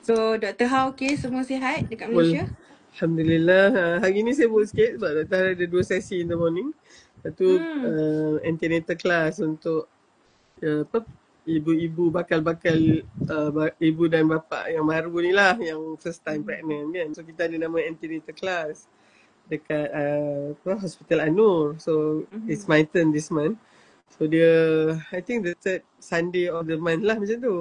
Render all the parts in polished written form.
So Dr. Ha okay, semua sihat dekat Malaysia? Alhamdulillah. Hari ni sibuk sikit sebab doktor ada 2 sesi in the morning. Satu antenatal class untuk apa, ibu-ibu bakal ibu dan bapa yang baru ni lah, yang first time pregnant kan. So kita ada nama antenatal class dekat Hospital Anur. So it's my turn this month. So dia, I think the third Sunday of the month lah macam tu.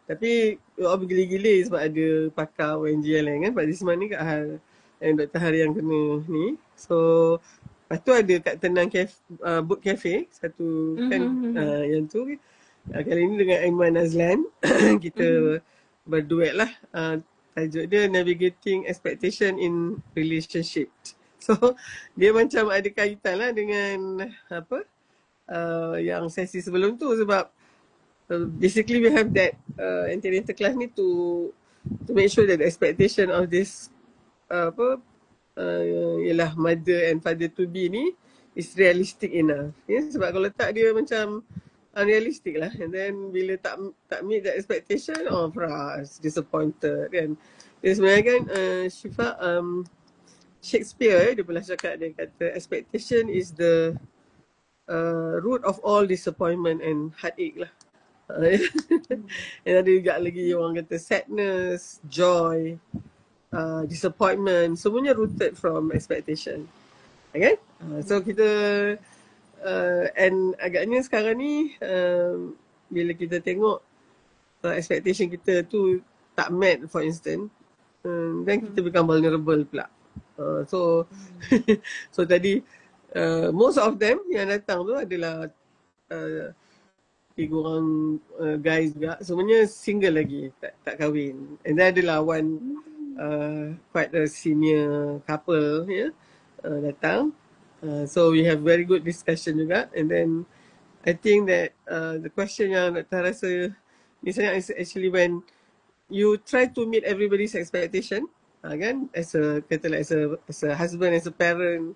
Tapi bergila-gila sebab ada pakar ONGL kan. Sebab this month ni Kak Har and Dr. Har yang kena ni. So lepas tu ada Kak Tenang Book Cafe satu kan, yang tu kali ni dengan Aiman Azlan. Kita berduet lah. Tajuk dia Navigating Expectation in Relationship. So dia macam ada kaitan lah dengan apa, yang sesi sebelum tu sebab basically we have that antenatal class ni to make sure that the expectation of this ialah mother and father to be ni is realistic enough. Sebab kalau tak dia macam unrealistic lah, and then bila tak meet that expectation, disappointed kan. Dia sebenarnya kan Syifa, Shakespeare dia pernah cakap, dia kata expectation is the root of all disappointment and heartache lah. And ada juga lagi orang kata sadness, joy, disappointment, semuanya rooted from expectation. Okay? So kita and agaknya sekarang ni bila kita tengok expectation kita tu tak met, for instance, then kita become vulnerable pula. So so tadi most of them yang datang tu adalah 3 orang guys juga, semuanya single lagi, tak kahwin. And then adalah one quite a senior couple datang. So we have very good discussion juga. And then I think that the question yang Dr. rasa ni sangat is actually when you try to meet everybody's expectation, kan, as a husband, as a parent,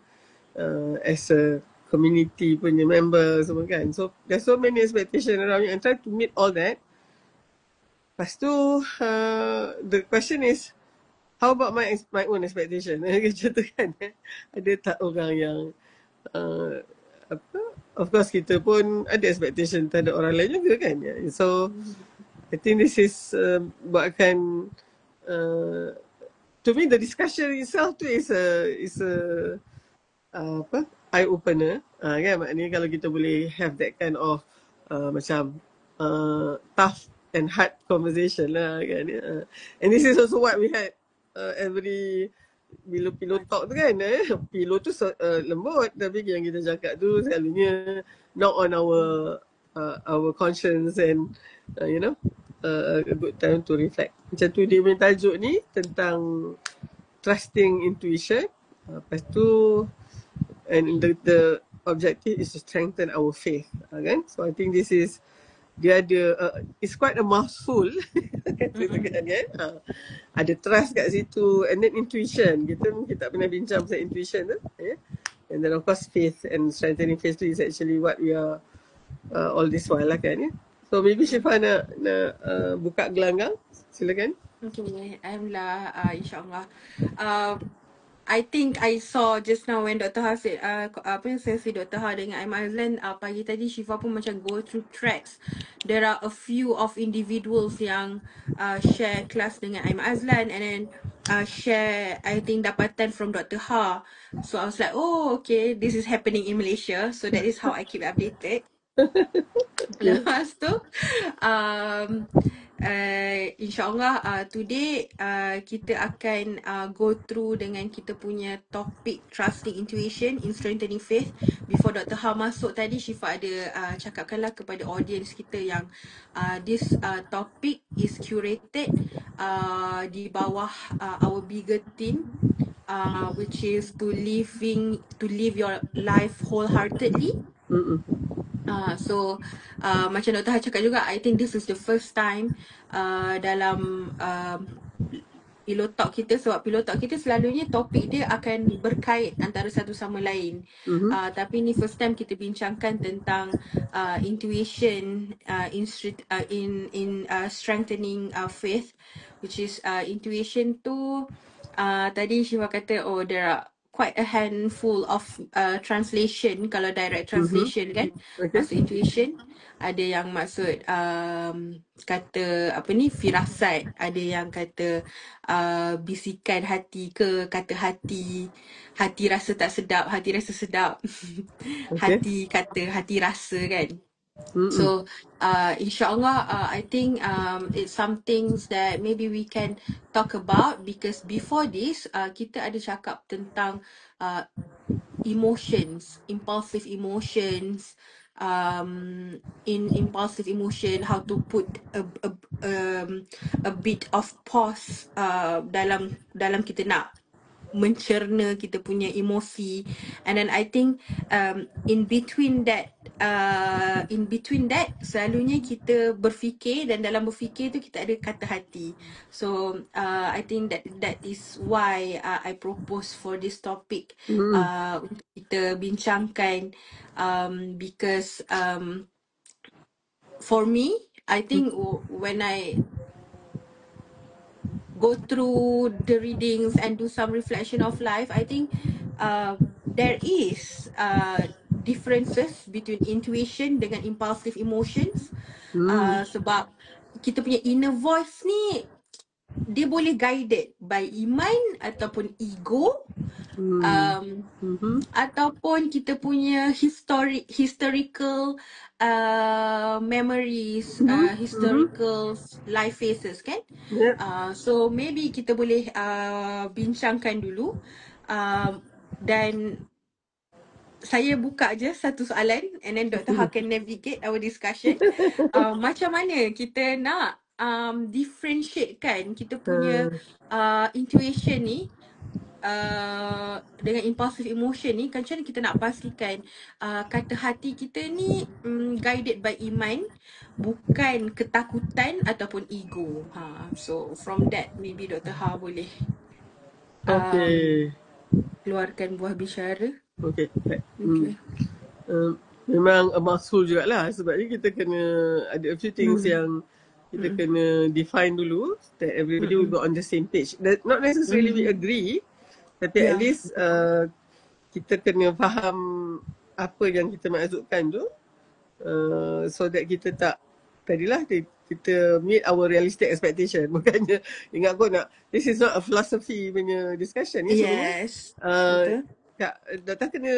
as a community punya member semua kan. So there's so many expectation around you and try to meet all that. Lepas tu the question is, how about my own expectation? Macam tu kan. Ada tak orang yang of course kita pun ada expectation terhadap orang lain juga kan. So I think this is buatkan to me the discussion itself tu is a eye opener, kan. Maknanya kalau kita boleh have that kind of macam tough and hard conversation lah kan. And this is also what we had every bila pillow talk tu kan. Pillow tu lembut, tapi yang kita cakap tu selalunya knock on our conscience and a good time to reflect. Macam tu dia punya tajuk ni tentang trusting intuition. Lepas tu and the objective is to strengthen our faith, kan. So I think this is, dia ada it's quite a mouthful kan. Ada trust kat situ, and then intuition, kita pernah bincang pasal intuition tu, and then of course faith, and strengthening faith tu is actually what we are all this while lah kan. So maybe Syifa nak buka gelanggang, silakan. Okay, alhamdulillah, insyaAllah. I think I saw just now when Dr. Ha said, apa yang sesi Dr. Ha dengan Aiman Azlan pagi tadi, Syifa pun macam go through tracks. There are a few of individuals yang share kelas dengan Aiman Azlan, and then share, I think, dapatan from Dr. Ha. So I was like, oh okay, this is happening in Malaysia. So that is how I keep updated. Lepas tu InsyaAllah today kita akan go through dengan kita punya topik trusting intuition in strengthening faith. Before Dr. Ha masuk tadi, Syifa ada cakapkanlah kepada audience kita yang this topic is curated di bawah our bigger team, which is to live your life wholeheartedly. So macam Dr. Ha cakap juga, I think this is the first time dalam pillow talk kita, sebab pillow talk kita selalunya topik dia akan berkait antara satu sama lain. Tapi ni first time kita bincangkan tentang intuition in strengthening faith, which is intuition tu tadi Syifa kata there are quite a handful of translation kalau direct translation kan. Okay. Maksud intuition, ada yang maksud kata apa ni, firasat, ada yang kata bisikan hati ke, kata hati, hati rasa tak sedap, hati rasa sedap. Hati kata, hati rasa kan. So insyaAllah I think it's some things that maybe we can talk about, because before this kita ada cakap tentang emotions, impulsive emotions, in impulsive emotion, how to put a bit of pause dalam kita nak mencerna kita punya emosi. And then I think in between that selalunya kita berfikir, dan dalam berfikir tu kita ada kata hati. So I think that is why I propose for this topic untuk kita bincangkan, because for me, I think when I go through the readings and do some reflection of life, I think there is differences between intuition dengan impulsive emotions. Sebab kita punya inner voice ni, dia boleh guided by iman ataupun ego, ataupun kita punya historical memories, historical life phases kan. So maybe kita boleh bincangkan dulu, dan saya buka je satu soalan, and then Dr. Ha can navigate our discussion. Macam mana kita nak differentiate-kan kita punya intuition ni dengan impulsive emotion ni, macam mana kita nak pastikan kata hati kita ni guided by iman, bukan ketakutan ataupun ego. So from that maybe Dr. Ha boleh keluarkan buah bicara. Okay. Memang a mouthful jugalah, sebabnya kita kena ada a few things yang kita kena define dulu, that everybody will be on the same page. Not necessarily we agree, tapi at least kita kena faham apa yang kita maksudkan tu, so that kita tak, tadilah kita meet our realistic expectation. Bukannya, ingat kau nak, this is not a philosophy punya discussion ni. Yes, betul. Data kena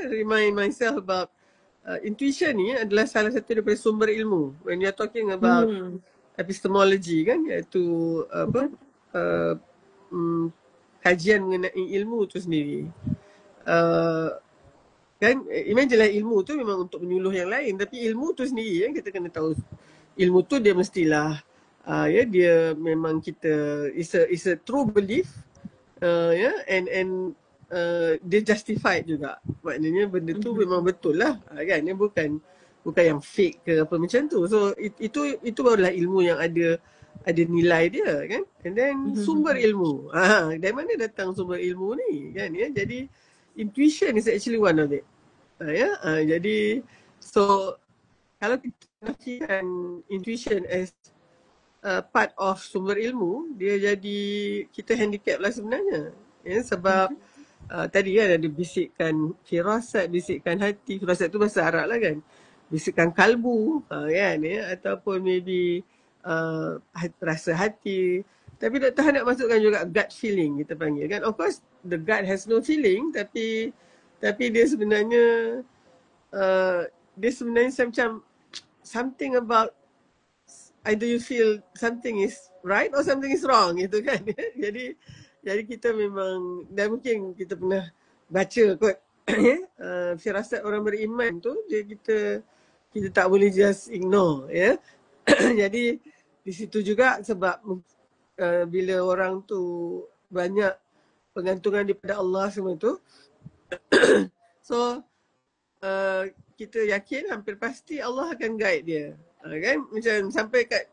remind myself about intuition ni adalah salah satu daripada sumber ilmu. When you are talking about epistemology kan, iaitu kajian mengenai ilmu tu sendiri. Kan, imagine lah, ilmu tu memang untuk menyuluh yang lain, tapi ilmu tu sendiri kita kena tahu, ilmu tu dia mestilah dia memang kita is a true belief, and dia justified juga. Maknanya benda tu memang betul lah kan, dia bukan yang fake ke apa macam tu. So itu barulah ilmu yang ada nilai dia kan. And then sumber ilmu, dari mana datang sumber ilmu ni kan ya. Jadi intuition is actually one of it. Jadi so kalau kita nafikan intuition as part of sumber ilmu, dia jadi kita handicap lah sebenarnya sebab tadi kan ada bisikan firasat, bisikan hati. Firasat tu bahasa Arab lah kan, bisikan kalbu kan ataupun maybe rasa hati. Tapi Dr. Han nak masukkan juga gut feeling, kita panggil kan. Of course the gut has no feeling, tapi dia sebenarnya macam something about, either you feel something is right or something is wrong gitu kan. Jadi kita memang, dan mungkin kita pernah baca kot firasat orang beriman tu, kita tak boleh just ignore Jadi di situ juga sebab bila orang tu banyak pengantungan daripada Allah semua tu so kita yakin hampir pasti Allah akan guide dia kan. Macam sampai kat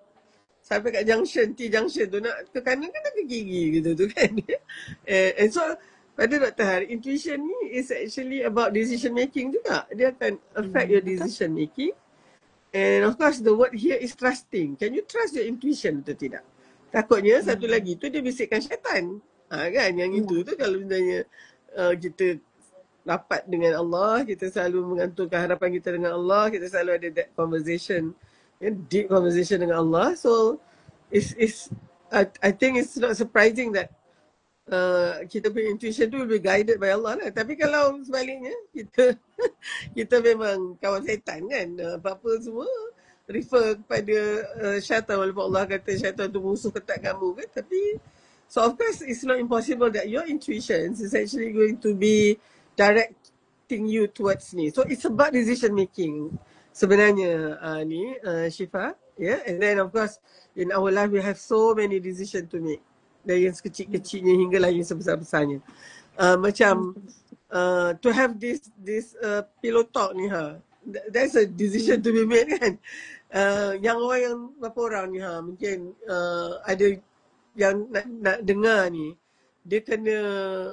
sampai kat junction, T-junction tu nak ke kanan kan nak ke kiri gitu tu kan. And so pada Dr. Har, intuition ni is actually about decision making juga. Dia akan affect your decision making. And of course the word here is trusting. Can you trust your intuition atau tidak? Takutnya satu lagi tu dia bisikkan syaitan. Kan yang itu tu kalau misalnya kita rapat dengan Allah, kita selalu mengantungkan harapan kita dengan Allah, kita selalu ada that conversation, deep conversation dengan Allah. So I think it's not surprising that kita punya intuition tu will be guided by Allah lah. Tapi kalau sebaliknya kita memang kawan syaitan kan, apa-apa semua refer kepada syaitan, walaupun Allah kata syaitan tu musuh ketat kamu kan. Tapi so of course it's not impossible that your intuition is actually going to be directing you towards ni. So it's about decision making sebenarnya ni Syifa, yeah. And then of course in our life we have so many decision to make, dari yang sekecil-kecilnya hinggalah yang sebesar-besarnya. Macam to have this pillow talk ni that's a decision to be made kan. Yang orang yang berapa orang ni mungkin ada yang nak dengar ni, dia kena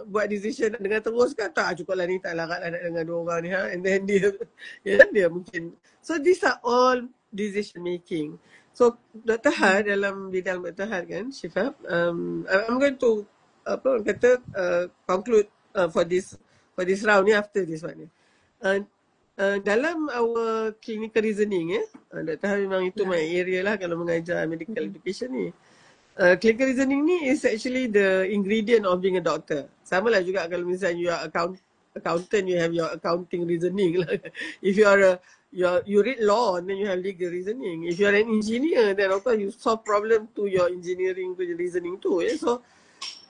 buat decision nak dengar terus ke tak, cukuplah ni tak larat lah nak dengar dua orang ni and then dia mungkin. So these are all decision making. So Dr. Har dalam bidang Dr. Har kan, Syifa, I'm going to conclude for this round ni after this one ni. Dalam our clinical reasoning Dr. Har memang itu my area lah kalau mengajar medical education ni. Clinical reasoning ni is actually the ingredient of being a doctor. Sama lah juga kalau misalnya you are accountant, you have your accounting reasoning lah. If you read law, then you have legal reasoning. If you are an engineer, then of course you solve problem to your engineering to your reasoning too. So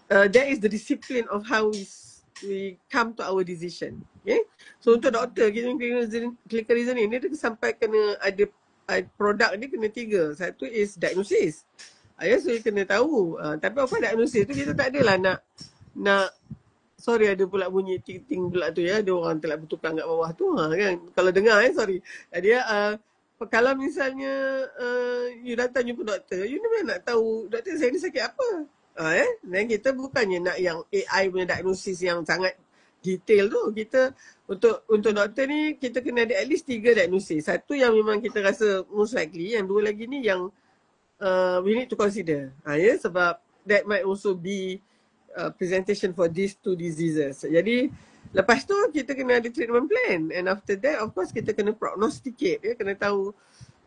that is the discipline of how we come to our decision. Okay? So untuk doktor, clinical reasoning ni dia sampai kena ada produk ni kena 3. Satu is diagnosis. So you kena tahu. Tapi apa diagnosis tu kita tak adalah nak sorry ada pula bunyi ting-ting pula tu ya. Ada orang telah bertukang kat bawah tu kan. Kalau dengar sorry. Dia kalau misalnya you datang jumpa doktor, you memang nak tahu doktor saya ni sakit apa. Dan kita bukannya nak yang AI punya diagnosis yang sangat detail tu. Kita untuk doktor ni kita kena ada at least 3 diagnosis. Satu yang memang kita rasa most likely, yang 2 lagi ni yang we need to consider. Sebab that might also be presentation for these 2 diseases. Jadi lepas tu kita kena ada treatment plan, and after that of course kita kena prognosticate, kena tahu,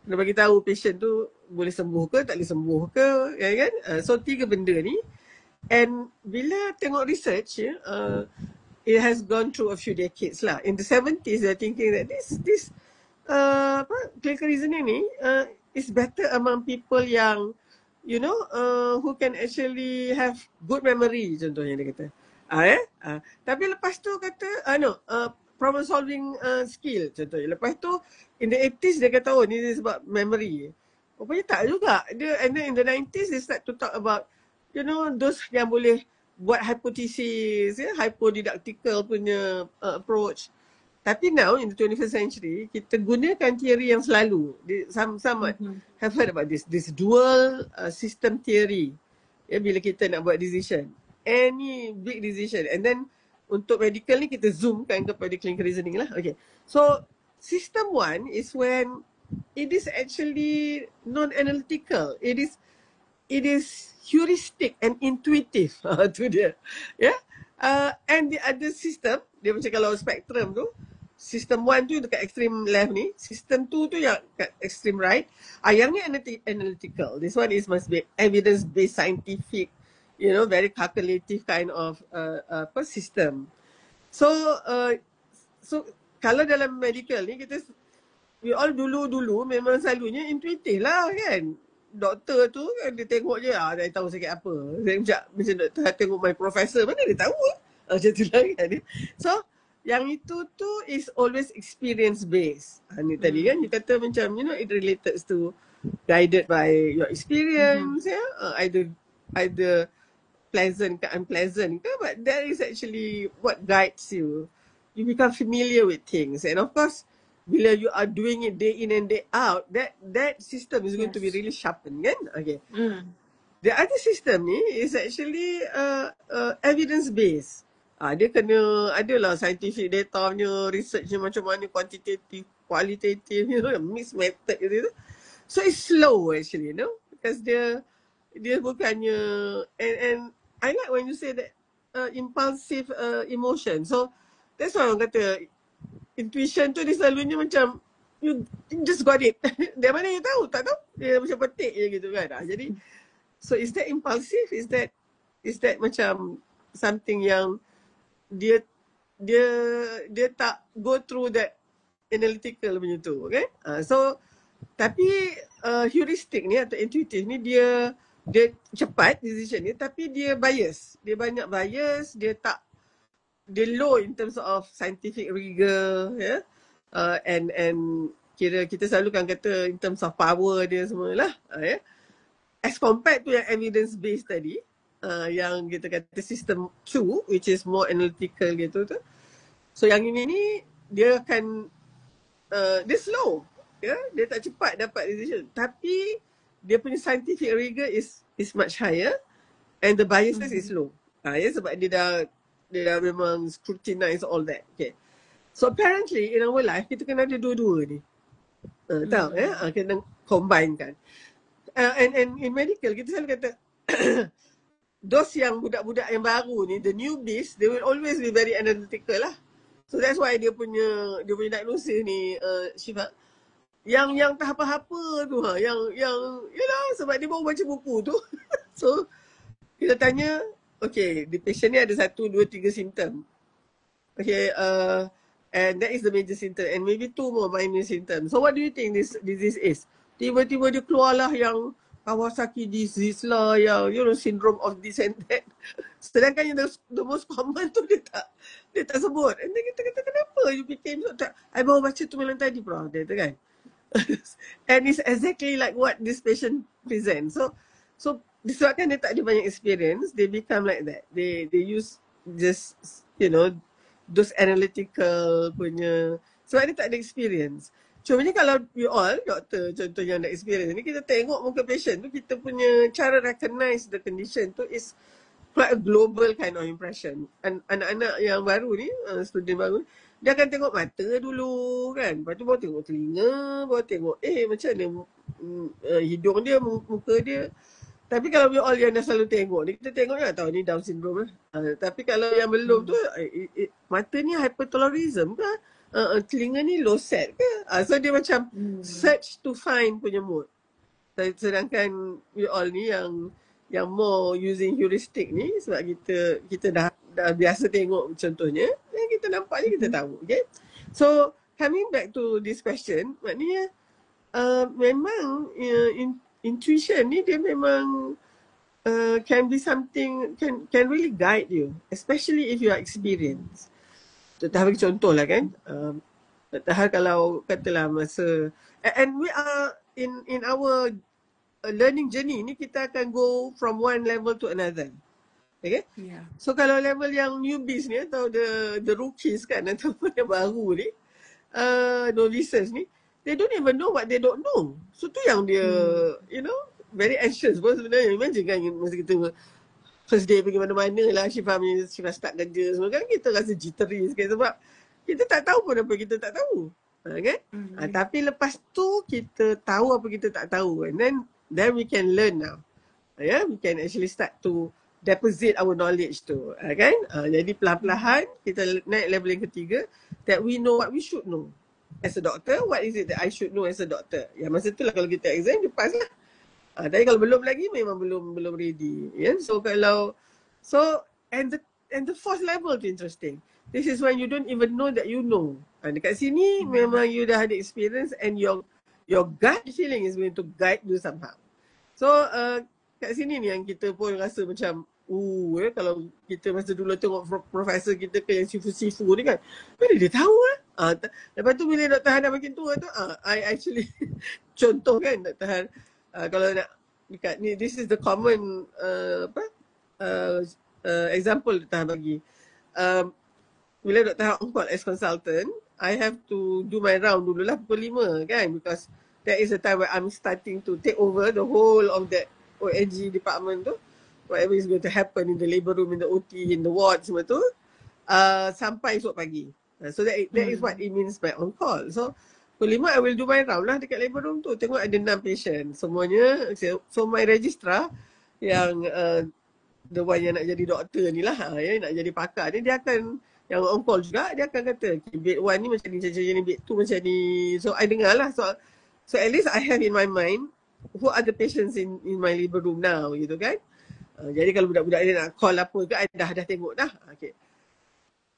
kena bagi tahu patient tu boleh sembuh ke tak boleh sembuh ke, kan. So 3 benda ni, and bila tengok research it has gone through a few decades lah. In the 70s they're thinking that this clinical reasoning ni is better among people yang who can actually have good memory, contohnya dia kata. Tapi lepas tu kata problem solving skill contohnya. Lepas tu in the 80s dia kata ni sebab memory. Rupanya tak juga. And then in the 90s they start to talk about those yang boleh buat hypothesis, hypodidactical punya approach. Tapi now in the 21st century, kita gunakan theory yang selalu. Some have heard about this dual system theory. Bila kita nak buat decision. Any big decision. And then untuk medical ni kita zoomkan kepada clinical reasoning lah. Okay. So system 1 is when it is actually non-analytical. It is heuristic and intuitive. Tu dia. And the other system, dia macam kalau spectrum tu, System 1 tu dekat extreme left ni, System 2 tu yang kat extreme right. Yang ni analytical. This one must be evidence-based, scientific, very calculative kind of system. So kalau dalam medical ni we all dulu memang selalunya intuitif lah kan. Doktor tu kan dia tengok je, dia tahu sakit apa. Saya macam doktor tengok my professor, mana dia tahu macam tu lah kan. So yang itu tu is always experience based. Ni tadi kan you kata macam it related to guided by your experience, either pleasant ke unpleasant ke, but that is actually what guides you. You become familiar with things, and of course bila you are doing it day in and day out, that system is going to be Yes. really sharpened, kan? Okay. Mm. The other system ni is actually evidence based. Dia kena adalah scientific data punya, researchnya macam mana, quantitative, qualitative, mixed method gitu. So it's slow actually, because dia bukannya, and I like when you say that impulsive emotion. So that's why orang kata intuition tu dia selalunya macam you just got it. Dari mana you tahu? Tak tahu. Dia macam petik je gitu kan. Jadi so is that impulsive? Is that macam something yang dia tak go through that analytical punya tu, okay? So tapi heuristic ni atau intuitive ni dia cepat decision ni, tapi dia bias. Dia banyak bias, dia low in terms of scientific rigor, ya. And kira kita selalu kan kata in terms of power dia semualah, ya. As compared to yang evidence based tadi, yang kita kata system 2, which is more analytical gitu tu. So yang ini ni dia akan dia slow, ya, dia tak cepat dapat decision, tapi dia punya scientific rigor is much higher and the biases is low. Ya, sebab dia dah memang scrutinize all that. Okay. So apparently in our life kita kena ada dua-dua ni. Tahu ya, kena combine kan. And in medical kita selalu kata those yang budak-budak yang baru ni, the newbies, they will always be very analytical lah. So that's why dia punya diagnosis ni, Syifa, yang tak apa-apa tu, yang sebab dia baru baca buku tu. So kita tanya, okay, the patient ni ada 1, 2, 3 simptom. Okay, and that is the major symptom, and maybe 2 more minor symptoms. So what do you think this disease is? Tiba-tiba dia keluarlah yang Kawasaki disease lah, yang syndrome of this and that. Sedangkan yang the most common tu dia tak sebut. And then kita kata, kenapa you became so tak? I baru baca tu malam tadi, Prof. Dia kata kan. And it's exactly like what this patient presents. So disebabkan dia tak ada banyak experience, they become like that. They use just, those analytical punya, sebab dia tak ada experience. Cumanya kalau you all, doktor contoh yang ada experience ni, kita tengok muka patient tu, kita punya cara recognize the condition tu is quite a global kind of impression. Anak-anak yang baru ni, student baru ni, dia akan tengok mata dulu kan, lepas tu baru tengok telinga, baru tengok macam mana hidung dia, muka dia. Tapi kalau you all yang dah selalu tengok ni, kita tengok ya, tahu ni Down syndrome lah. Tapi kalau yang belum tu, mata ni hypertelorism ke? Telinga ni low set ke? So dia macam search to find punya mood. Sedangkan you all ni yang more using heuristic ni, sebab kita dah biasa tengok contohnya, dan kita nampak je kita tahu. Okay? So coming back to this question, maknanya memang intuition ni dia memang can be something, can really guide you, especially if you are experienced. Dr. bagi contoh lah kan, Dr. kalau katalah masa, and we are in our learning journey ni, kita akan go from one level to another. Okay? Yeah. So kalau level yang newbies ni atau the rookies kan, ataupun yang baru ni, novices ni, they don't even know what they don't know. So tu yang dia, very anxious pun sebenarnya. Imagine kan masa kita first day pergi mana-mana lah, Syifa start kerja semua kan, kita rasa jittery sikit sebab kita tak tahu pun apa kita tak tahu. Okay? Tapi lepas tu kita tahu apa kita tak tahu, and then we can learn now. We can actually start to deposit our knowledge tu, kan? Jadi perlahan-lahan kita naik level yang ketiga, that we know what we should know. As a doctor, what is it that I should know as a doctor? Ya, masa tu lah kalau kita exam, dia pass lah. Tapi kalau belum lagi, memang belum ready. Yeah? So and the fourth level tu interesting. This is when you don't even know that you know. Dekat sini memang you dah ada experience, and your gut feeling is going to guide you somehow. So kat sini ni yang kita pun rasa macam kalau kita masa dulu tengok profesor kita ke yang sifu-sifu ni kan, mana dia tahu lah. Lepas tu bila Dr. Han dah makin tua tu, I actually contoh kan Dr. Han, kalau nak dekat ni, this is the common example Dr. Han bagi. Bila Dr. Han on call as consultant, I have to do my round dulu lah pukul 5 kan, because that is the time where I'm starting to take over the whole of that ONG department tu. Whatever is going to happen in the labour room, in the OT, in the ward semua tu, sampai esok pagi. So that is what it means by on call. So pukul 5 I will do my round lah dekat labour room tu. Tengok ada 6 patient. Semuanya, so my registrar yang the one yang nak jadi doktor ni lah, yang nak jadi pakar ni, dia akan, yang on call juga, dia akan kata, okay, bed 1 ni macam ni, bed 2 macam ni. So I dengar lah. So at least I have in my mind who are the patients in my labor room now, gitu kan. Jadi kalau budak-budak ni nak call apa ke, I dah tengok dah. Okay.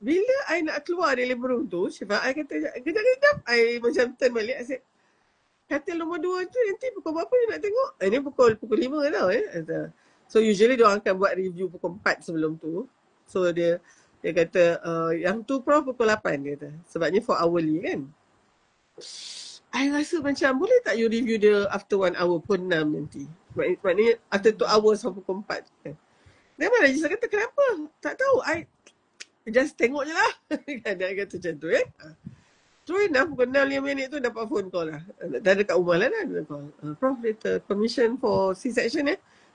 Bila I nak keluar dari labor room tu, Syifa, I kata, kejap-kejap, I macam turn balik, I said, katil nombor 2 tu nanti pukul berapa you nak tengok? Ini pukul 5 tau. So usually dia orang akan buat review pukul 4 sebelum tu. So dia kata, yang tu Prof pukul 8 dia kata. Sebabnya for hourly kan. I rasa macam, boleh tak you review dia after 1 hour pukul 6 nanti? Maknanya after 2 hours pukul 4 kan. Dia mana Regis kata, kenapa? Tak tahu, I just tengok je lah. Dia kata macam tu kan. True enough, pukul 6:05 tu dapat phone call lah. Dah dekat rumah lah dia call. Prof, later permission for C-section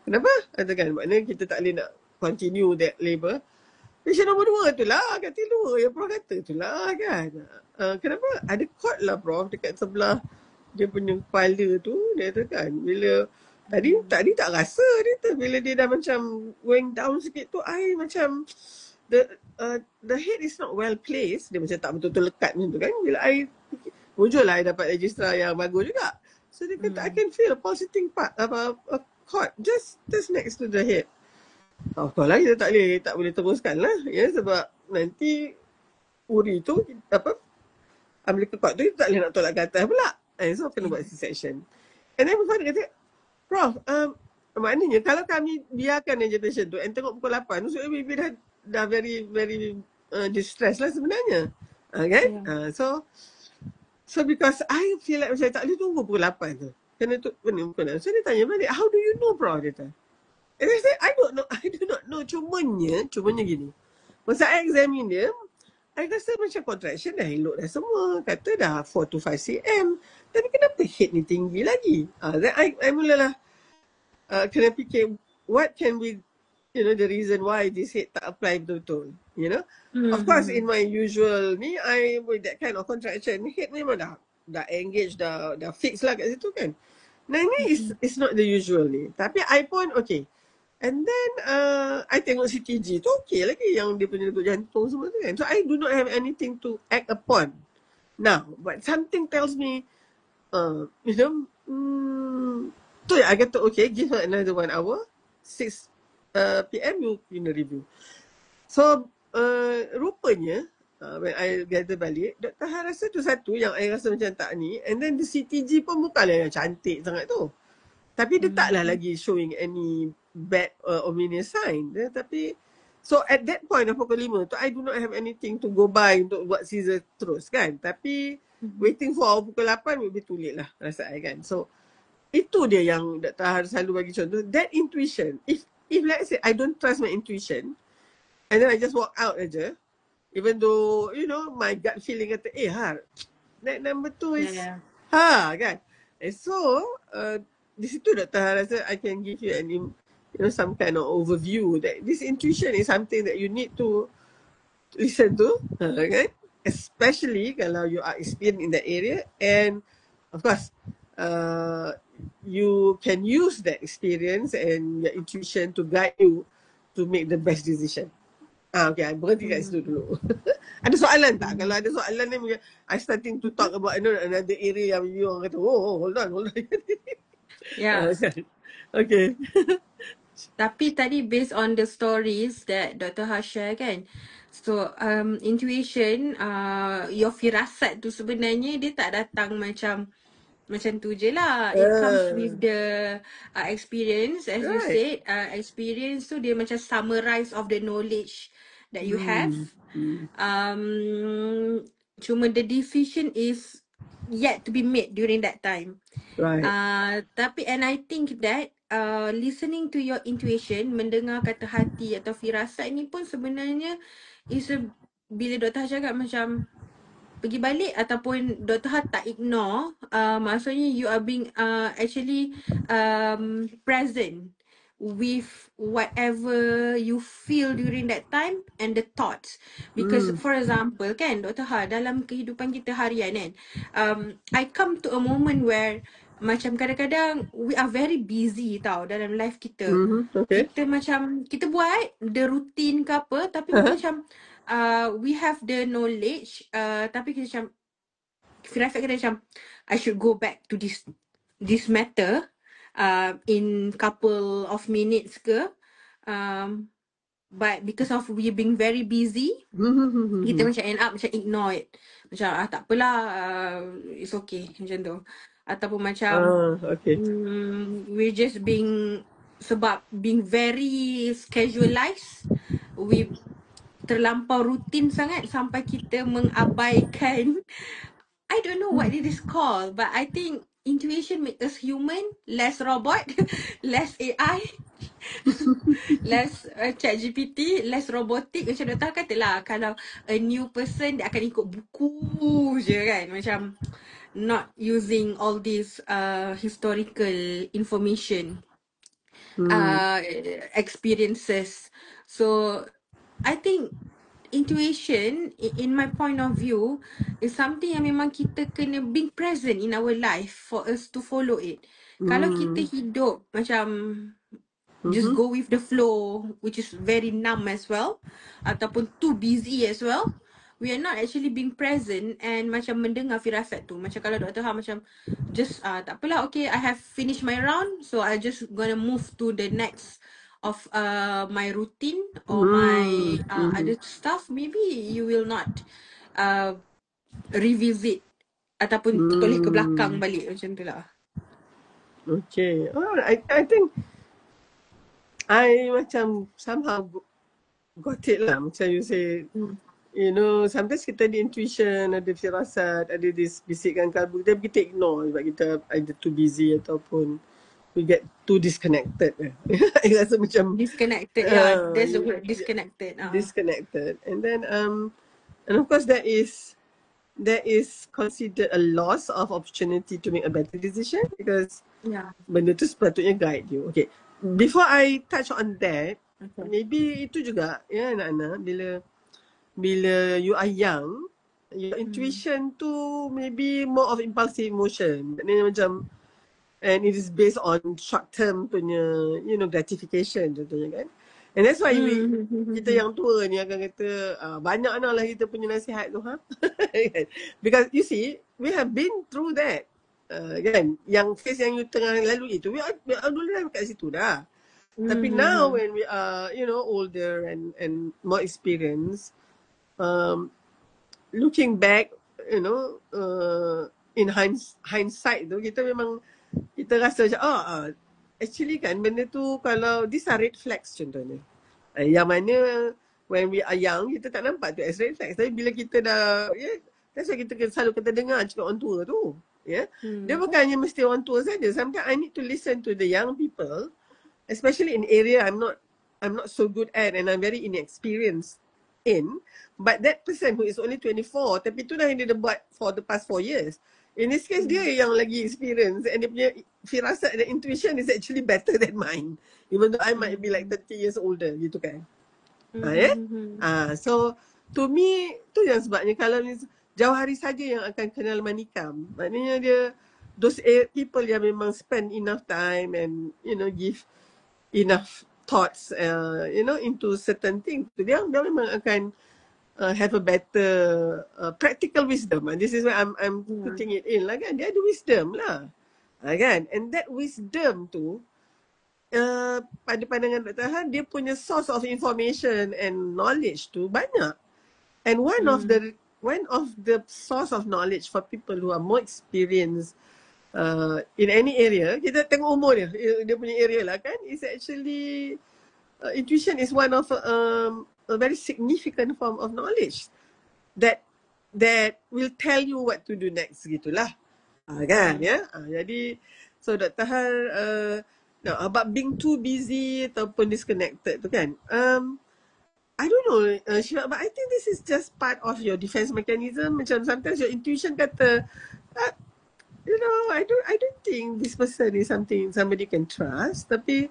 Kenapa? Kata kan, maknanya kita tak boleh nak continue that labour. Patient nombor 2 tu lah, katil 2 yang Prof kata tu lah kan. Kenapa? Ada cord lah Prof dekat sebelah dia punya kepala tu. Dia kata kan, bila tadi tak rasa dia tu. Bila dia dah macam going down sikit tu, I macam the head is not well placed. Dia macam tak betul-betul lekat macam tu kan. Bila I muncul lah, I dapat registrar yang bagus juga. So dia kata, I can feel a pulsating part, a cord just next to the head. Of course lah, kita tak boleh teruskan lah. Ya, sebab nanti uri tu, umbilical cord tu, kita tak boleh nak tolak ke atas pula. So kena buat C-section. And then before dia kata, Prof, maknanya kalau kami biarkan je patient tu and tengok pukul 8, so baby dah very very distress lah sebenarnya. Kan? Yeah. So because I feel like macam tak boleh tunggu pukul 8 tu. Kena tu benda pukul 6. So dia tanya balik, how do you know Prof? Dia tanya. And I said, I do not know. Cumanya gini. Masa I examine dia, I rasa macam contraction dah elok dah semua. Kata dah 4 to 5 cm. Tapi kenapa head ni tinggi lagi? Then I mulalah kena fikir, what can be, the reason why this head tak apply betul-betul. Of course, in my usual ni, I with that kind of contraction, head memang dah engage, dah fix lah kat situ kan. Nah ni is not the usual ni. Tapi I pun okay. And then I tengok CTG tu okay lagi, yang dia punya detak jantung semua tu kan. So I do not have anything to act upon now. But something tells me, tu I kata okay, give her another 1 hour, 6 PM you review. So rupanya when I gather balik, Dr. Han rasa tu satu yang I rasa macam tak ni. And then the CTG pun bukanlah yang cantik sangat tu. Tapi dia taklah lagi showing any bad ominous sign. Tapi so at that point of pukul 5 tu, I do not have anything to go by untuk buat scissor terus kan. Tapi waiting for pukul 8 will be too late lah rasa I kan. So itu dia yang Dr. Har selalu bagi contoh. That intuition, if let's say I don't trust my intuition and then I just walk out aja, even though my gut feeling kata Har, that number 2 is kan. And so di situ Dr. Har rasa I can give you some kind of overview that this intuition is something that you need to listen to, kan? Especially kalau you are experienced in that area, and of course you can use that experience and your intuition to guide you to make the best decision. Okay, I berhenti kat situ dulu. Ada soalan tak? Kalau ada soalan ni, I starting to talk about another area yang you orang kata, hold on. Yeah. Okay. Tapi tadi based on the stories that Dr. Har share kan, so intuition, your firasat tu sebenarnya dia tak datang macam tu je lah. It comes with the experience, as you said. Experience tu dia macam summarize of the knowledge that you have. Cuma the decision is yet to be made during that time. Right. Tapi and I think that listening to your intuition, mendengar kata hati atau firasat ni pun sebenarnya is bila Dr. Har cakap macam pergi balik ataupun Dr. Ha tak ignore, maksudnya you are being actually present with whatever you feel during that time and the thoughts. Because for example kan Dr. Ha, dalam kehidupan kita harian kan, I come to a moment where macam kadang-kadang we are very busy tau dalam life kita. Okay. Kita macam kita buat the routine ke apa, tapi kita macam we have the knowledge, tapi kita macam firasat kita macam I should go back to this matter in couple of minutes ke, but because of we being very busy, kita macam end up macam ignore it. Macam tak apalah, it's okay macam tu. Ataupun macam Okay. we're just being, sebab being very casualized, we terlampau rutin sangat sampai kita mengabaikan, I don't know what it is called, but I think intuition make us human, less robot, less AI, less ChatGPT, less robotic. Macam Dr. katalah, kalau a new person dia akan ikut buku je kan, macam not using all these historical information, experiences. So I think intuition in my point of view is something yang memang kita kena being present in our life for us to follow it. Kalau kita hidup macam just go with the flow, which is very numb as well, ataupun too busy as well, we are not actually being present and macam mendengar firasat tu. Macam kalau Dr. Ha macam just tak apalah, okay, I have finished my round, so I just gonna move to the next of my routine or my other stuff. Maybe you will not revisit ataupun toleh ke belakang balik macam tu lah. Okay. I think I macam somehow got it lah. Macam you say, you know, sometimes kita ada intuition, ada firasat, ada this bisikan kalbu, tapi kita ignore sebab kita either too busy ataupun we get too disconnected. I rasa macam disconnected. Yeah, there's the word disconnected. Disconnected. And then and of course that is considered a loss of opportunity to make a better decision, because benda tu sepatutnya guide you. Okay, before I touch on that, maybe itu juga ya anak-anak, bila you are young, your intuition tu maybe more of impulsive emotion. Maknanya macam, and it is based on short term punya, you know, gratification contohnya kan. And that's why kita yang tua ni akan kata banyak lah kita punya nasihat tu because you see we have been through that kan, yang phase yang you tengah lalui itu we are dulu dah kat situ dah. Tapi now when we are, you know, older and more experienced, looking back, you know, in hindsight tu kita memang kita rasa macam actually kan benda tu, kalau these are red flags contohnya, yang mana when we are young kita tak nampak tu as red flags, tapi bila kita dah that's why kita selalu kita dengar cakap orang tua tu dia bukannya mesti orang tua saja. Sometimes I need to listen to the young people, especially in area I'm not so good at and I'm very inexperienced in, but that person who is only 24 tapi tu dah yang dia buat for the past 4 years. In this case, dia yang lagi experience and dia punya firasat dan intuition is actually better than mine. Even though I might be like 30 years older gitu kan. So to me, tu yang sebabnya kalau ni Jauhari saja yang akan kenal Manikam. Maknanya dia, those people yang memang spend enough time and, you know, give enough thoughts, you know, into certain things. Dia memang akan have a better practical wisdom. And this is why I'm putting it in lah kan. Dia ada wisdom lah. Kan? And that wisdom tu, pada pandangan Dr. Han, dia punya source of information and knowledge tu banyak. And one of the source of knowledge for people who are more experienced in any area, kita tengok umur dia punya area lah kan, is actually intuition is one of a very significant form of knowledge that will tell you what to do next gitulah. Kan jadi so Dr. Han about being too busy ataupun disconnected tu kan, I don't know, Shiva, but I think this is just part of your defense mechanism. Macam sometimes your intuition kata, you know, I don't think this person is somebody can trust. Tapi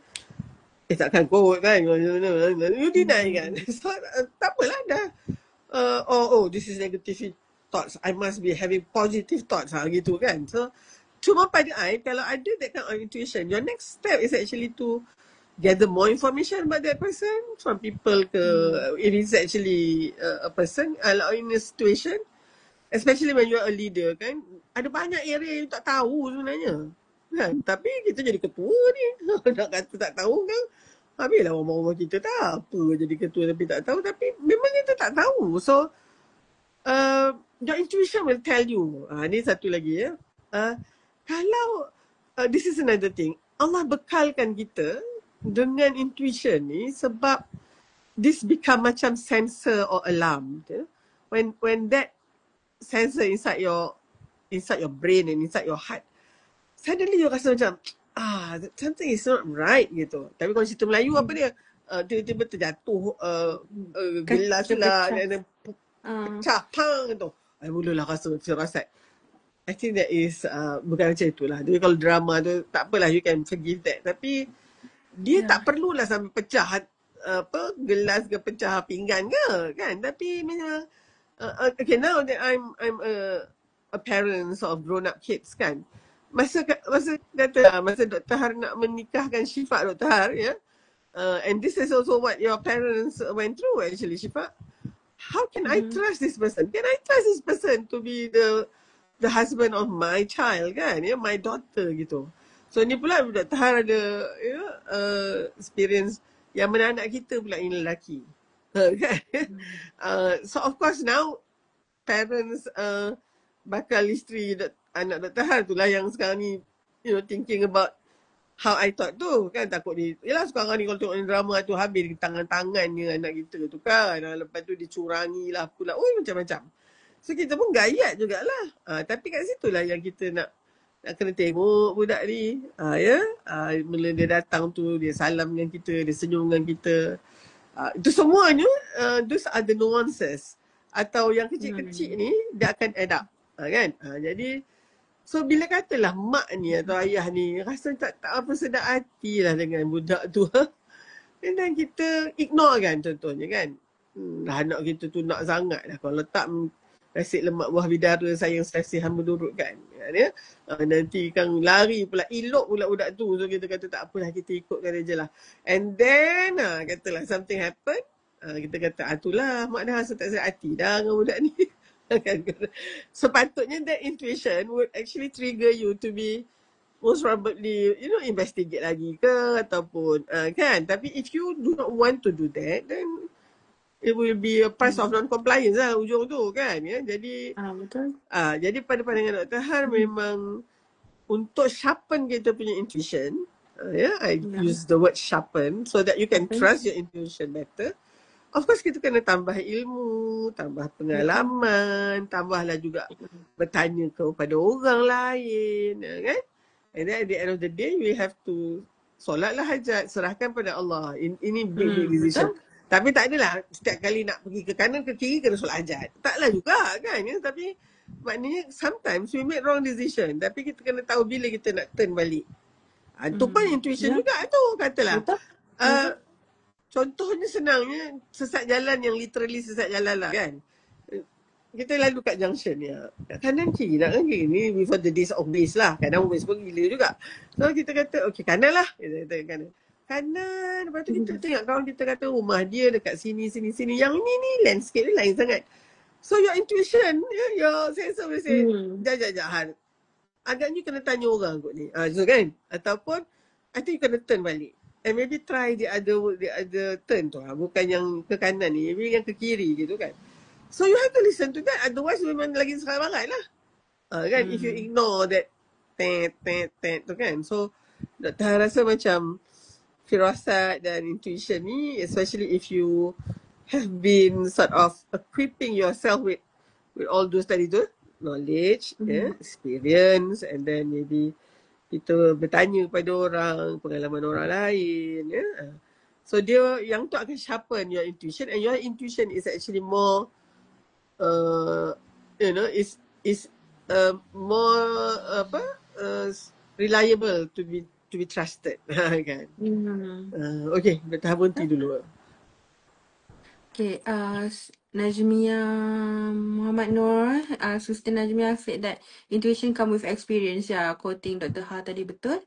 takkan kot kan, you deny kan. So tak apalah dah. This is negative thoughts. I must be having positive thoughts gitu kan. So cuma pada I, kalau ada that kind of intuition, your next step is actually to gather more information about that person from people ke, if it's actually a person in a situation, especially when you're a leader kan, ada banyak area yang tak tahu sebenarnya kan, tapi kita jadi ketua ni nak kata tak tahu kan, habislah orang-orang kita tak apa jadi ketua tapi tak tahu, tapi memang kita tak tahu. So your intuition will tell you. Ni satu lagi ya. Kalau this is another thing, Allah bekalkan kita dengan intuition ni sebab this become macam sensor or alarm. When that sensor inside your brain and inside your heart, suddenly you rasa macam something is not right gitu. Tapi kalau cerita Melayu apa dia, tiba-tiba terjatuh gelas lah dan pecah pang gitu. Mulalah rasa firasat. I think that is bukan macam itulah. Jadi kalau drama tu tak apalah, you can forgive that. Tapi dia tak perlulah sampai pecah gelas ke, pecah pinggan ke kan. Tapi memang okay, now that I'm a parent of grown up kids kan. Masa Dr. Har nak menikahkan Syifa, Dr. Har ya. And this is also what your parents went through actually, Syifa. How can I trust this person? Can I trust this person to be the husband of my child kan? Ya, my daughter gitu. So ni pula Dr. Har ada experience yang mana anak kita pula ini lelaki. Kan? So of course now parents bakal isteri anak Dr. Har tu lah yang sekarang ni thinking about how I thought tu kan, takut ni yelah sekarang ni kalau tengok drama tu habis tangan-tangannya anak kita tu kan, lepas tu dicurangi lah pula, macam-macam. So kita pun gayat jugalah. Tapi kat situ lah yang kita nak kena tengok budak ni. Mula dia datang tu, dia salam dengan kita, dia senyum dengan kita. Itu semuanya, those are the nuances. Atau yang kecil-kecil ni, dia akan add up. Kan? Jadi, so bila katalah mak ni atau ayah ni rasa tak apa sedap hati lah dengan budak tu. Dan kita ignore kan contohnya kan. Anak kita tu nak sangat lah. Kalau tak nasi lemak buah bidara sayang serasi hamba durut kan. Nanti kan lari pula, elok pula budak tu. So kita kata tak apalah, kita ikutkan je lah. And then katalah something happen. Kita kata itulah mak dah rasa tak sedap hati dah dengan budak ni. Sepatutnya that intuition would actually trigger you to be most probably investigate lagi ke ataupun kan. Tapi if you do not want to do that, then it will be a price of non-compliance lah ujung tu kan ya. Jadi betul. Jadi pada pandangan Dr. Har memang untuk sharpen kita punya intuition, I use the word sharpen so that you can trust your intuition better. Of course kita kena tambah ilmu, tambah pengalaman, tambahlah juga bertanya kepada orang lain, kan? And then at the end of the day, we have to solatlah hajat, serahkan pada Allah. Ini big decision. Tapi tak adalah setiap kali nak pergi ke kanan ke kiri kena solat hajat. Taklah juga kan? Ya? Tapi maknanya sometimes we make wrong decision. Tapi kita kena tahu bila kita nak turn balik. Itu pun intuition juga tu katalah. Contohnya senangnya sesat jalan yang literally sesat jalan lah kan. Kita lalu kat junction ni. Kanan kiri nak kan kiri ni before the days of waste lah. Kadang waste pun gila juga. So kita kata okay kanan lah. Kita kata kanan. Kanan. Lepas tu kita tengok kawan kita kata rumah dia dekat sini. Yang ni landscape ni lain sangat. So your intuition, your sensor will say jap. Agaknya kena tanya orang kot ni. So kan. Ataupun I think you kena turn balik. And maybe try the other turn tu lah. Bukan yang ke kanan ni. Maybe yang ke kiri gitu kan. So you have to listen to that. Otherwise memang lagi sekarang banget lah. Kan if you ignore that tet tu kan. So Dr. Har rasa macam firasat dan intuition ni, especially if you have been sort of equipping yourself with all those tadi tu, knowledge, experience, and then maybe kita bertanya pada orang, pengalaman orang lain, So dia yang tu akan sharpen your intuition, and your intuition is actually more is more apa reliable to be trusted. Kan. Okay, dah berhenti dulu. Okay, Najmia Muhammad Noor, Sister Najmia said that intuition come with experience. Yeah, quoting Dr. Ha tadi betul.